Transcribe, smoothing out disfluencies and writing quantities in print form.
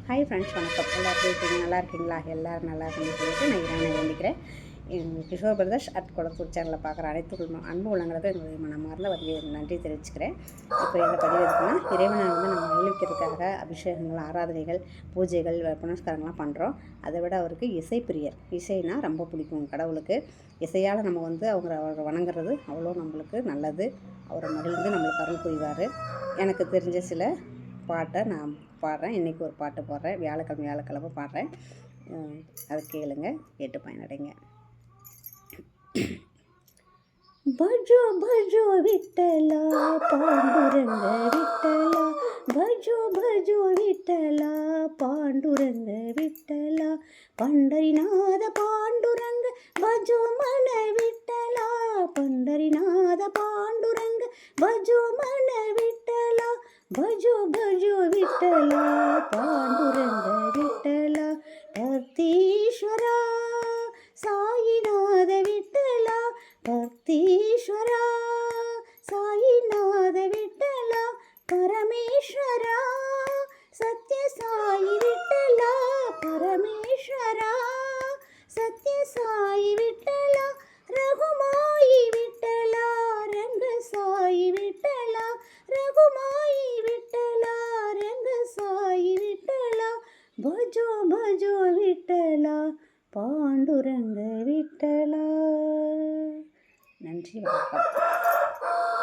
Hi friends, வணக்கம். எல்லோரும் எப்படி இருக்கீங்க? நல்லா இருக்கீங்களா? எல்லோரும் நல்லா இருக்குன்னு சொல்லிட்டு நான் இறைவனை வேண்டிக்கிறேன். கிஷோர் பிரதர்ஸ் குளத்தூர் சேனலில் பார்க்குற அனைத்து அன்பு உள்ளங்களுக்கு என்னுடைய மனமார்ந்த நன்றி தெரிவிச்சுக்கிறேன். இப்போ இந்த பதிவு எதுக்குன்னா, இறைவனை நம்ம மகிழ்விக்கிறதுக்காக அபிஷேகங்கள், ஆராதனைகள், பூஜைகள், புனஸ்காரங்கள்லாம் பண்ணுறோம். அதை விட அவருக்கு இசை பிரியர். இசைனா ரொம்ப பிடிக்கும் கடவுளுக்கு. இசையால் நம்ம அவரை வணங்குறது அவ்வளோ நம்மளுக்கு நல்லது. அவரை மகிழ்ந்து நம்மளுக்கு அருள் புரிவார். எனக்கு தெரிஞ்ச சில பாட்டை நான் பாடுறேன். இன்றைக்கி ஒரு பாட்டு பாடுறேன். வியாழக்கிழமை பாடுறேன். அதை கேளுங்க, கேட்டு பயனடைங்க. भजो भजो विठ्ठला पांडुरंग विठ्ठला, भजो भजो विठ्ठला पांडुरंग विठ्ठला, पंढरीनाथ पांडुरंग भजो मन विठ्ठला, पंढरीनाथ पांडुरंग भजो मन विठ्ठला, भजो भजो विठ्ठला पांडुरंग विठ्ठला, भक्तीश्वरा साईनाथ विठ्ठला, भक्तीश्वरा साईनाथ विठ्ठला, परमेश्वरा सत्य साई विठ्ठला, परमेश्वरा सत्य साई विठ्ठला, रघुमाई विठ्ठला, रंग साई विठ्ठला, रघुमाई विठ्ठला, रंग साई विठ्ठला, भजो भजो विठ्ठला पांडुरंग विठ्ठला. நன்றி, வணக்கம்.